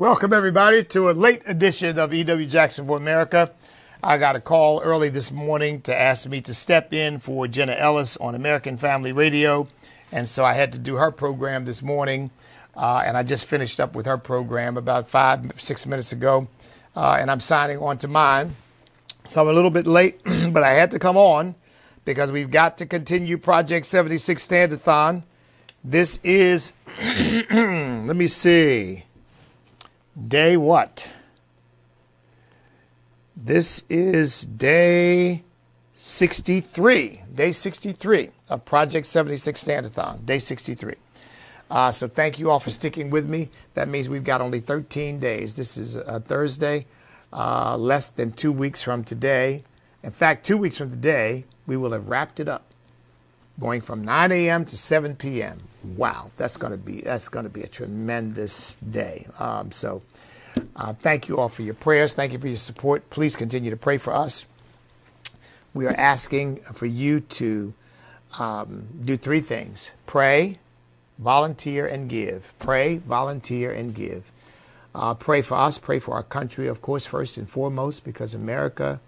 Welcome, everybody, to a late edition of E.W. Jackson for America. I got a call early this morning to ask me to step in for Jenna Ellis on American Family Radio. And so I had to do her program this morning. And I just finished up with her program about 5-6 minutes ago. And I'm signing on to mine. So I'm a little bit late, but I had to come on because we've got to continue Project 76 Stand-a-thon. This is, let me see. Day what? This is day 63. Day 63 of Project 76 Stand-a-thon. Day 63. So thank you all for sticking with me. That means we've got only 13 days. This is a Thursday, less than 2 weeks from today. In fact, 2 weeks from today, we will have wrapped it up, going from 9 a.m. to 7 p.m. Wow, that's going to be a tremendous day. Thank you all for your prayers. Thank you for your support. Please continue to pray for us. We are asking for you to do three things: pray, volunteer, and give. Pray, volunteer, and give. Pray for us. Pray for our country, of course, first and foremost, because America,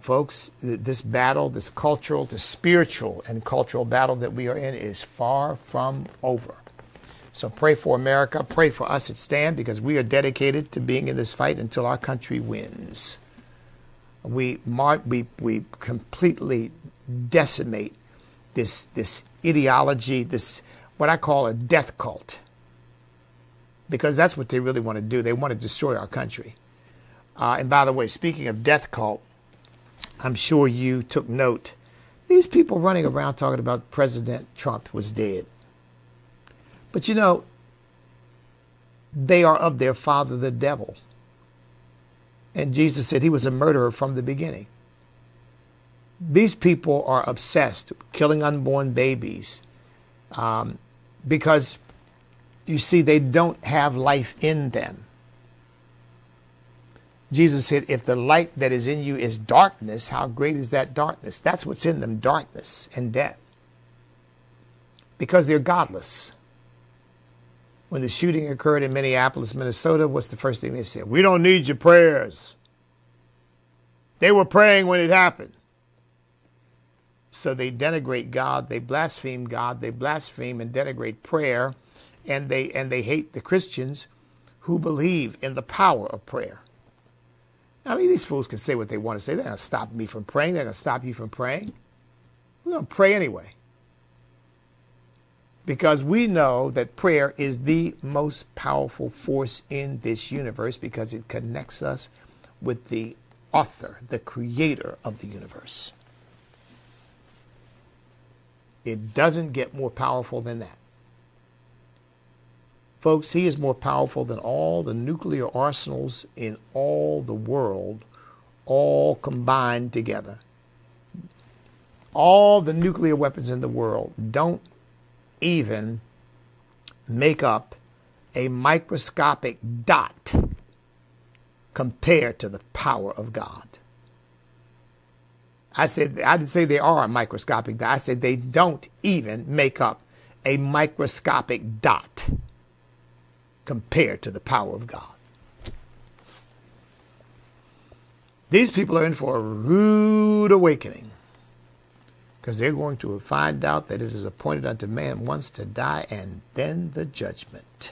folks, this battle, this cultural, this spiritual and cultural battle that we are in is far from over. So pray for America. Pray for us at Stand, because we are dedicated to being in this fight until our country wins. We completely decimate this ideology, this what I call a death cult, because that's what they really want to do. They want to destroy our country. And by the way, speaking of death cult, I'm sure you took note. These people running around talking about President Trump was dead. But you know, they are of their father, the devil. And Jesus said he was a murderer from the beginning. These people are obsessed with killing unborn babies because, you see, they don't have life in them. Jesus said, if the light that is in you is darkness, how great is that darkness? That's what's in them, darkness and death. Because they're godless. When the shooting occurred in Minneapolis, Minnesota, what's the first thing they said? We don't need your prayers. They were praying when it happened. So they denigrate God, they blaspheme God, they blaspheme and denigrate prayer, and they hate the Christians who believe in the power of prayer. I mean, these fools can say what they want to say. They're going to stop me from praying. They're going to stop you from praying. We're going to pray anyway. Because we know that prayer is the most powerful force in this universe, because it connects us with the author, the creator of the universe. It doesn't get more powerful than that. Folks, he is more powerful than all the nuclear arsenals in all the world, all combined together. All the nuclear weapons in the world don't even make up a microscopic dot compared to the power of God. I didn't say they are a microscopic dot. I said they don't even make up a microscopic dot compared to the power of God. These people are in for a rude awakening, because they're going to find out that it is appointed unto man once to die, and then the judgment.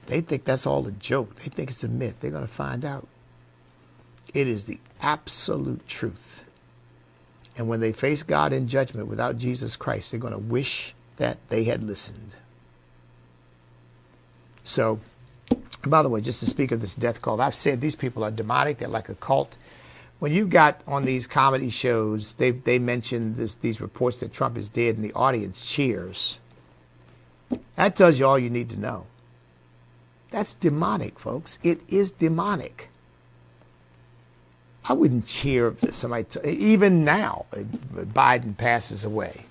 They think that's all a joke. They think it's a myth. They're going to find out. It is the absolute truth. And when they face God in judgment without Jesus Christ, they're going to wish that they had listened. So, by the way, just to speak of this death cult, I've said these people are demonic. They're like a cult. When you got on these comedy shows, they mention these reports that Trump is dead and the audience cheers. That tells you all you need to know. That's demonic, folks. It is demonic. I wouldn't cheer if somebody, even now, Biden passes away.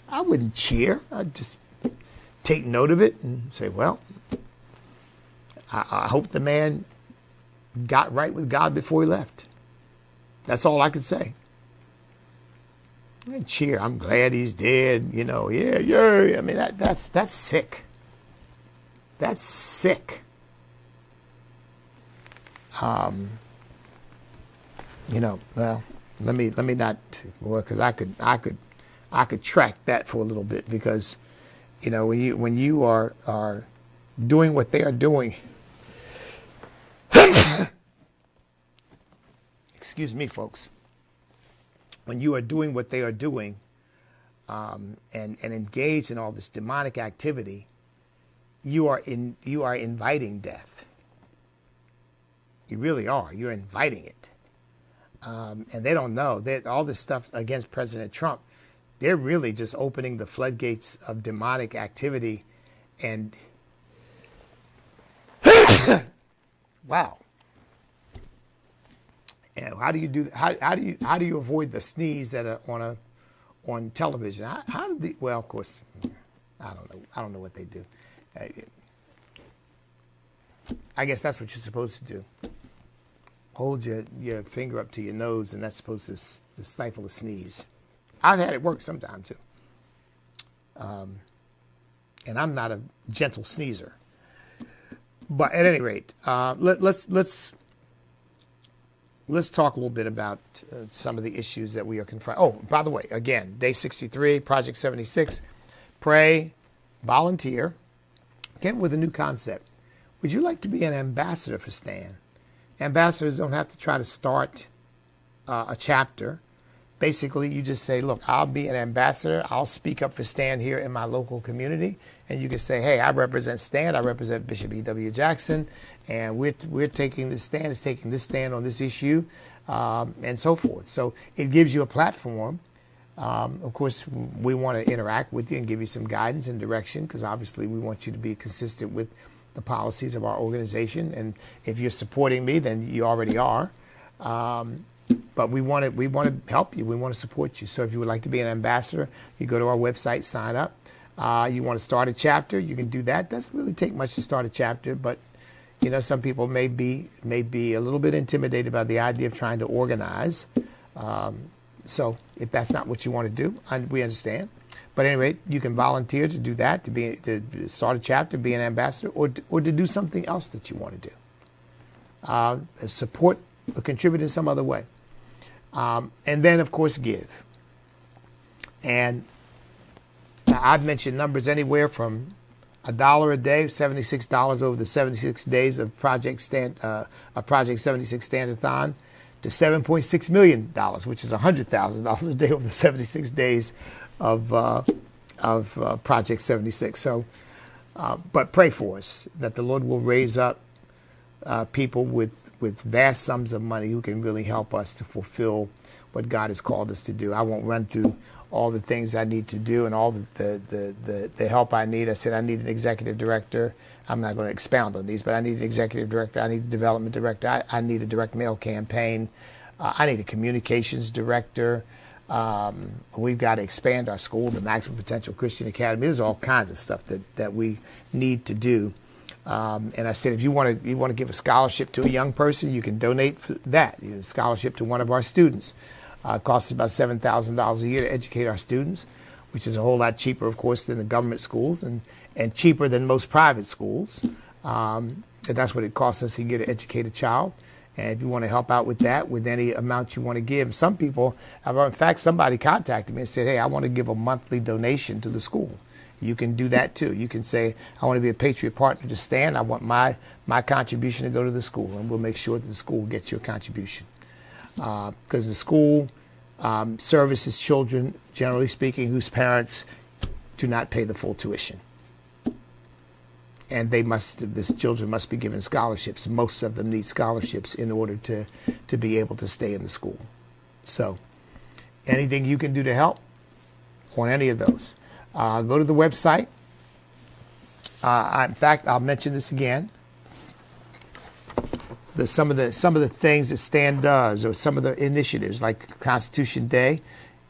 I wouldn't cheer. I'd just take note of it and say, well, I hope the man got right with God before he left. That's all I could say. And cheer. I'm glad he's dead. You know, yeah. I mean, that's sick. That's sick. Well, let me not, well, because I could track that for a little bit, because when you are doing what they are doing, excuse me, folks, when you are doing what they are doing, and engaged in all this demonic activity, you are inviting death. You really are. You're inviting it. And they don't know that all this stuff against President Trump, they're really just opening the floodgates of demonic activity. And wow. And how do you do? How do you avoid the sneeze that are on television? How do they? Well, of course, I don't know. I don't know what they do. I guess that's what you're supposed to do. Hold your finger up to your nose, and that's supposed to stifle a sneeze. I've had it work sometime too. And I'm not a gentle sneezer. But at any rate, let's talk a little bit about some of the issues that we are confronting. Oh, by the way, again, Day 63, Project 76, pray, volunteer, get with a new concept. Would you like to be an ambassador for STAND? Ambassadors don't have to try to start a chapter. Basically, you just say, look, I'll be an ambassador. I'll speak up for STAND here in my local community. And you can say, hey, I represent STAND. I represent Bishop E.W. Jackson. And we're taking this stand, is taking this stand on this issue, and so forth. So it gives you a platform. Of course, we want to interact with you and give you some guidance and direction, because obviously we want you to be consistent with the policies of our organization. And if you're supporting me, then you already are. But we want to help you. We want to support you. So if you would like to be an ambassador, you go to our website, sign up. You want to start a chapter, you can do that. Doesn't really take much to start a chapter, but some people may be a little bit intimidated by the idea of trying to organize. So if that's not what you want to do, we understand. But anyway, you can volunteer to do that, to start a chapter, be an ambassador, or to do something else that you want to do. Support or contribute in some other way. And then, of course, give. And I've mentioned numbers anywhere from $1 a day, $76 over the 76 days of Project 76 Stand-a-thon, to $7.6 million, which is $100,000 a day over the 76 days of Project 76. So, but pray for us that the Lord will raise up people with vast sums of money who can really help us to fulfill what God has called us to do. I won't run through all the things I need to do and all the help I need. I said I need an executive director. I'm not going to expound on these, but I need an executive director. I need a development director. I need a direct mail campaign. I need a communications director. We've got to expand our school, the Maximum Potential Christian Academy. There's all kinds of stuff that we need to do. And I said, if you want to give a scholarship to a young person, you can donate for that. You know, scholarship to one of our students. It costs about $7,000 a year to educate our students, which is a whole lot cheaper, of course, than the government schools, and cheaper than most private schools. And that's what it costs us a year to educate a child. And if you want to help out with that, with any amount you want to give, some people, in fact, somebody contacted me and said, hey, I want to give a monthly donation to the school. You can do that too. You can say, I want to be a Patriot Partner to STAND. I want my contribution to go to the school, and we'll make sure that the school gets your contribution. Because the school services children, generally speaking, whose parents do not pay the full tuition. And these children must be given scholarships. Most of them need scholarships in order to be able to stay in the school. So anything you can do to help on any of those, go to the website. In fact, I'll mention this again. Some of the things that STAND does, or some of the initiatives, like Constitution Day.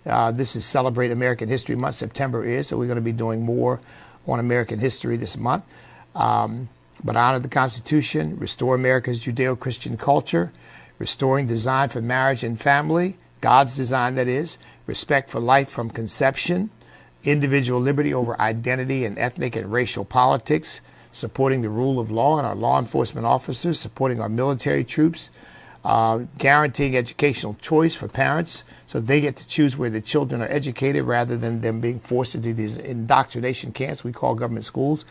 This is Celebrate American History Month. September is, so we're going to be doing more on American history this month. But honor the Constitution, restore America's Judeo-Christian culture, restoring design for marriage and family, God's design that is, respect for life from conception, individual liberty over identity and ethnic and racial politics, supporting the rule of law and our law enforcement officers, supporting our military troops, guaranteeing educational choice for parents so they get to choose where their children are educated rather than them being forced into these indoctrination camps we call government schools,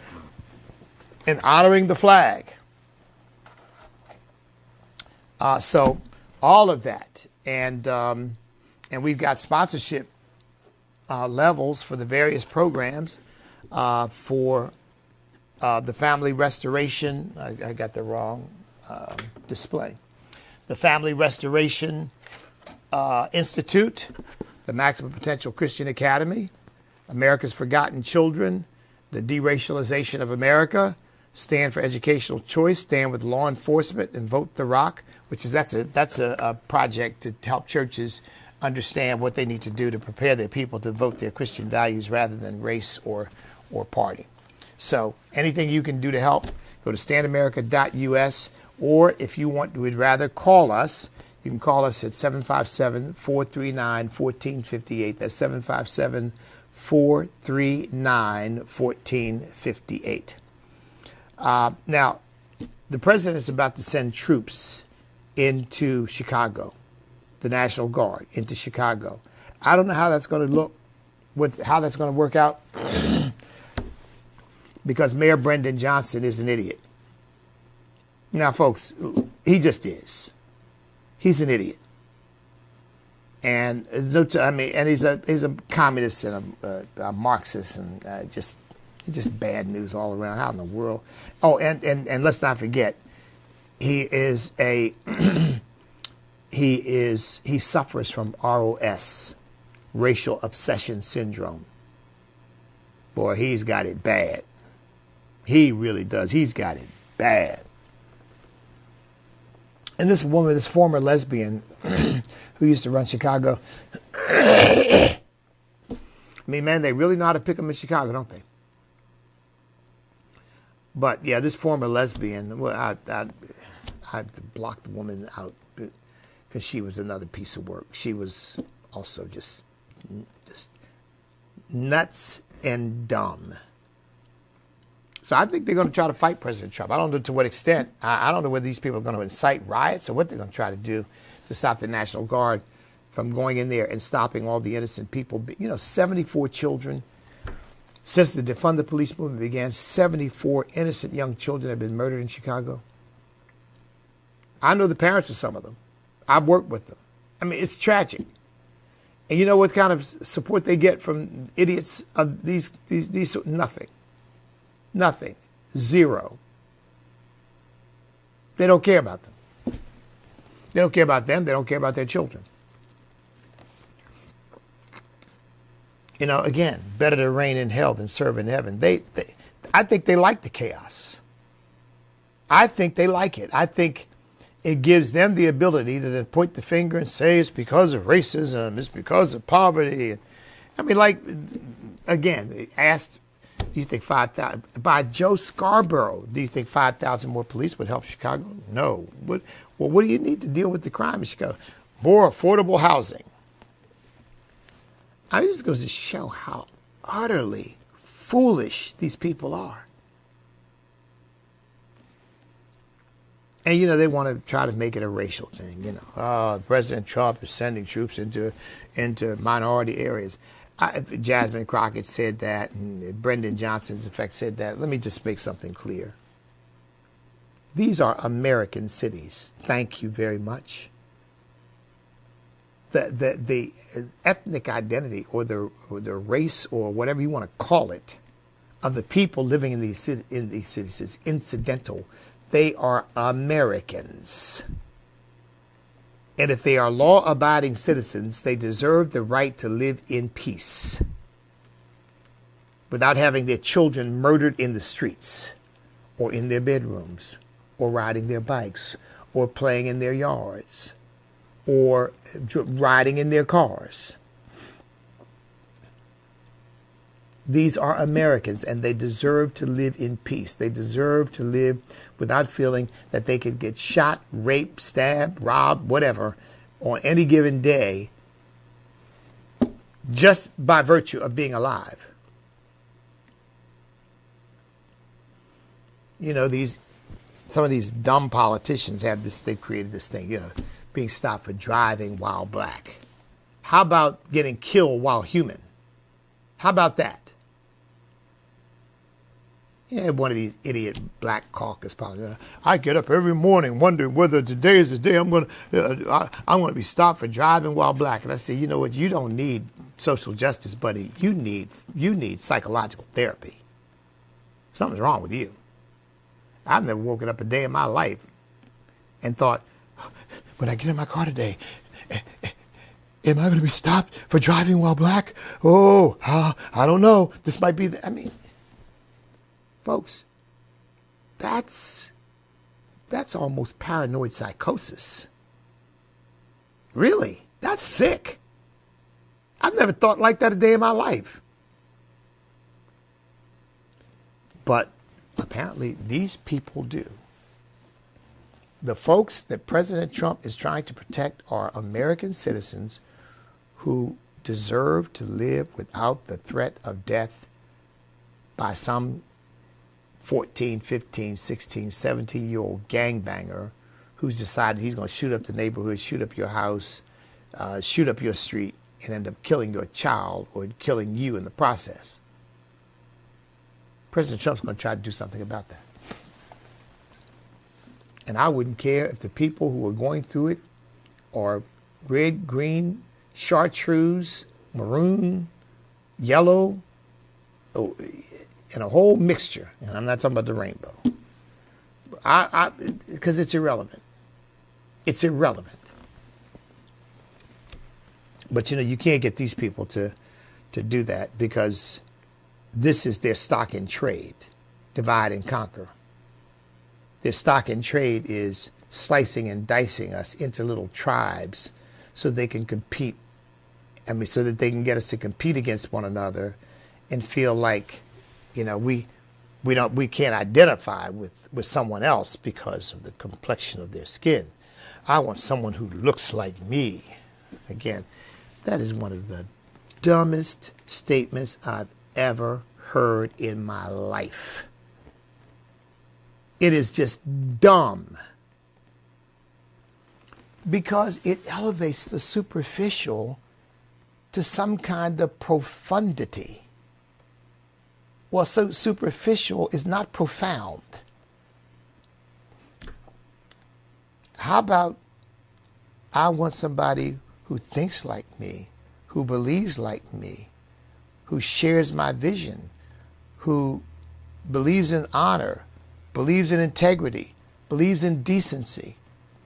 and honoring the flag. So all of that. And we've got sponsorship levels for the various programs for the Family Restoration. I got the wrong display. The Family Restoration Institute, the Maximum Potential Christian Academy, America's Forgotten Children, the Deracialization of America, Stand for Educational Choice, Stand with Law Enforcement, and Vote the Rock, which is that's a project to help churches understand what they need to do to prepare their people to vote their Christian values rather than race or party. So anything you can do to help, go to standamerica.us, or if you would rather call us, you can call us at 757-439-1458. That's 757-439-1458. Now, the president is about to send troops into Chicago, the National Guard into Chicago. I don't know how that's going to look, how that's going to work out, because Mayor Brendan Johnson is an idiot. Now, folks, he just is. He's an idiot, and and he's a communist and a Marxist, and just bad news all around. How in the world? Oh, and let's not forget, he suffers from ROS, racial obsession syndrome. Boy, he's got it bad. He really does. He's got it bad. And this woman, this former lesbian who used to run Chicago, I mean, man, they really know how to pick them in Chicago, don't they? But yeah, this former lesbian, well, I blocked the woman out because she was another piece of work. She was also just nuts and dumb. So I think they're going to try to fight President Trump. I don't know to what extent. I don't know whether these people are going to incite riots or what they're going to try to do to stop the National Guard from going in there and stopping all the innocent people. 74 children. Since the Defund the Police movement began, 74 innocent young children have been murdered in Chicago. I know the parents of some of them. I've worked with them. I mean, it's tragic. And you know what kind of support they get from idiots of these nothing. Nothing. Zero. They don't care about them. They don't care about them. They don't care about their children. Again, better to reign in hell than serve in heaven. I think they like the chaos. I think they like it. I think it gives them the ability to then point the finger and say it's because of racism, it's because of poverty. I mean, again, asked, do you think 5,000, by Joe Scarborough, do you think 5,000 more police would help Chicago? No. What do you need to deal with the crime in Chicago? More affordable housing. I mean, this goes to show how utterly foolish these people are. And, they want to try to make it a racial thing. President Trump is sending troops into minority areas. Jasmine Crockett said that, and Brendan Johnson's, in fact, said that. Let me just make something clear. These are American cities. Thank you very much. The ethnic identity or the race or whatever you want to call it of the people living in these cities is incidental. They are Americans. And if they are law-abiding citizens, they deserve the right to live in peace without having their children murdered in the streets or in their bedrooms or riding their bikes or playing in their yards or riding in their cars. These are Americans, and they deserve to live in peace. They deserve to live without feeling that they could get shot, raped, stabbed, robbed, whatever, on any given day just by virtue of being alive. Some of these dumb politicians they've created this thing, being stopped for driving while black. How about getting killed while human? How about that? Yeah, one of these idiot black caucus politicians. I get up every morning wondering whether today is the day I'm going to be stopped for driving while black. And I say, you know what? You don't need social justice, buddy. You need psychological therapy. Something's wrong with you. I've never woken up a day in my life and thought, when I get in my car today, am I going to be stopped for driving while black? Oh, I don't know. This might be folks, that's almost paranoid psychosis. Really? That's sick. I've never thought like that a day in my life. But apparently these people do. The folks that President Trump is trying to protect are American citizens who deserve to live without the threat of death by some 14, 15, 16, 17-year-old gangbanger who's decided he's going to shoot up the neighborhood, shoot up your house, shoot up your street, and end up killing your child or killing you in the process. President Trump's going to try to do something about that. And I wouldn't care if the people who are going through it are red, green, chartreuse, maroon, yellow, and a whole mixture. And I'm not talking about the rainbow. Because it's irrelevant. It's irrelevant. But, you can't get these people to do that because this is their stock in trade, divide and conquer. Their stock in trade is slicing and dicing us into little tribes so they can compete. So that they can get us to compete against one another and feel like, we can't identify with someone else because of the complexion of their skin. I want someone who looks like me. Again, that is one of the dumbest statements I've ever heard in my life. It is just dumb because it elevates the superficial to some kind of profundity. Well, so superficial is not profound. How about I want somebody who thinks like me, who believes like me, who shares my vision, who believes in honor, believes in integrity, believes in decency,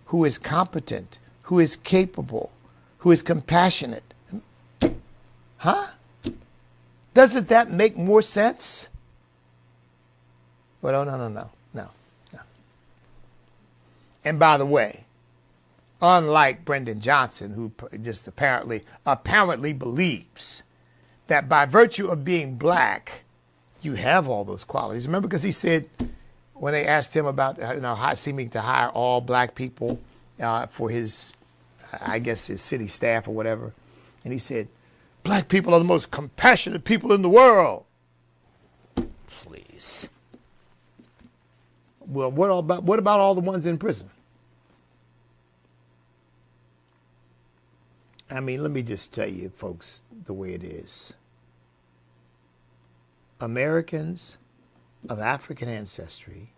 who is competent, who is capable, who is compassionate. Huh? Doesn't that make more sense? Well, no. And by the way, unlike Brendan Johnson, who just apparently believes that by virtue of being black, you have all those qualities. Remember, because he said, when they asked him about seeming to hire all black people for his city staff or whatever, and he said, black people are the most compassionate people in the world. Please. Well, what about all the ones in prison? Let me just tell you, folks, the way it is. Americans of African ancestry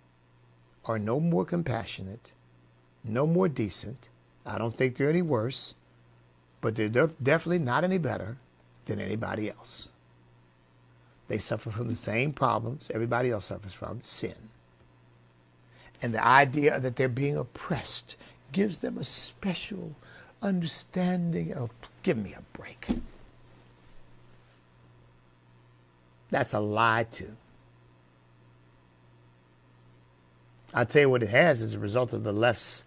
are no more compassionate, no more decent. I don't think they're any worse, but they're definitely not any better than anybody else. They suffer from the same problems everybody else suffers from, sin. And the idea that they're being oppressed gives them a special understanding of, give me a break. That's a lie too. I'll tell you what it has as a result of the left's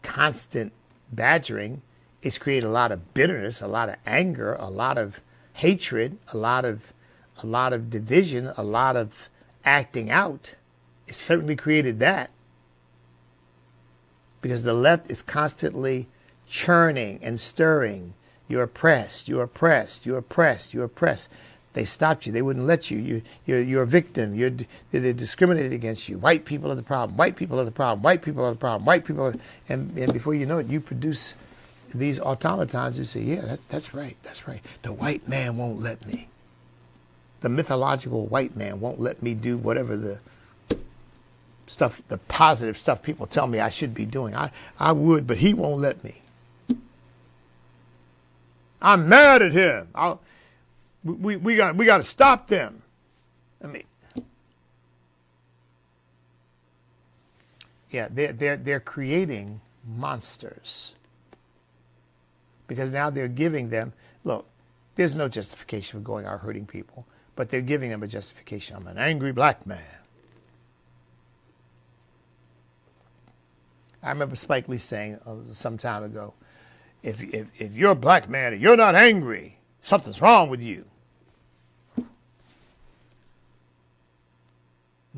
constant badgering. It's created a lot of bitterness, a lot of anger, a lot of hatred, a lot of division, a lot of acting out. It certainly created that. Because the left is constantly churning and stirring. You're oppressed, you're oppressed, you're oppressed, you're oppressed. They stopped you. They wouldn't let you. You're a victim. They're discriminated against you. White people are the problem. White people are the problem. White people are the problem. White people are, and before you know it, you produce these automatons who say, yeah, that's right. That's right. The white man won't let me. The mythological white man won't let me do whatever the stuff, the positive stuff people tell me I should be doing. I would, but he won't let me. I'm mad at him. We got to stop them. I mean, yeah, they're creating monsters because now they're giving them, look, there's no justification for going out hurting people, but they're giving them a justification. I'm an angry black man. I remember Spike Lee saying some time ago, if you're a black man and you're not angry, something's wrong with you.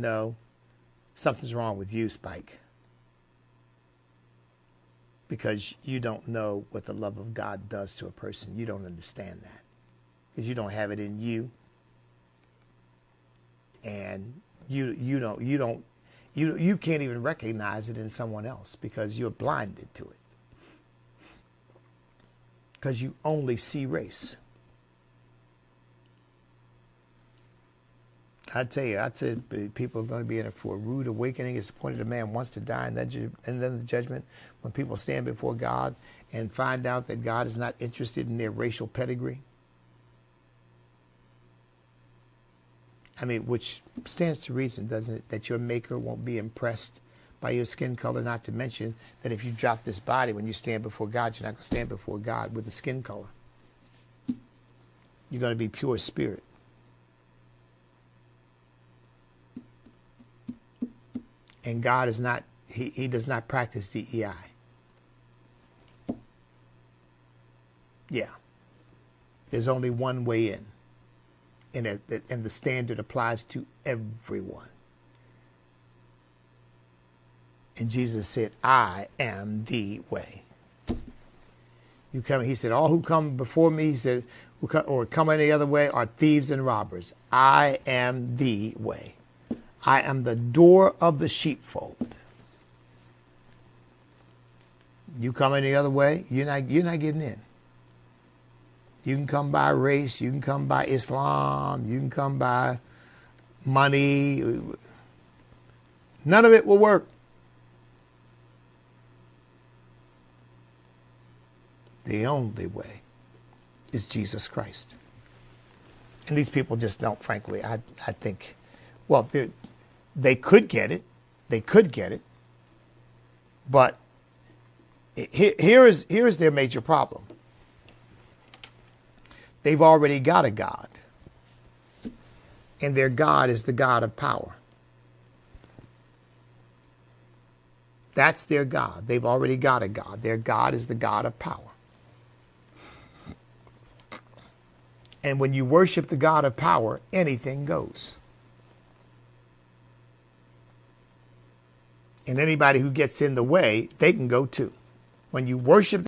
No, something's wrong with you, Spike. Because you don't know what the love of God does to a person. You don't understand that. Because you don't have it in you. And you can't even recognize it in someone else because you're blinded to it. Because you only see race. I tell you, people are going to be in for a rude awakening. It's appointed a man wants to die, and then the judgment, when people stand before God and find out that God is not interested in their racial pedigree. I mean, which stands to reason, doesn't it, that your maker won't be impressed by your skin color, not to mention that if you drop this body, when you stand before God, you're not going to stand before God with the skin color. You're going to be pure spirit. And God is not, he does not practice DEI. Yeah. There's only one way in. And the standard applies to everyone. And Jesus said, I am the way. You come, he said, all who come before me, he said, or come any other way are thieves and robbers. I am the way. I am the door of the sheepfold. You come any other way, you're not getting in. You can come by race, you can come by Islam, you can come by money. None of it will work. The only way is Jesus Christ. And these people just don't, frankly, I think, well, they could get it. They could get it. But here is their major problem. They've already got a God. And their God is the God of power. That's their God. They've already got a God. Their God is the God of power. And when you worship the God of power, anything goes. And anybody who gets in the way, they can go too. When you worship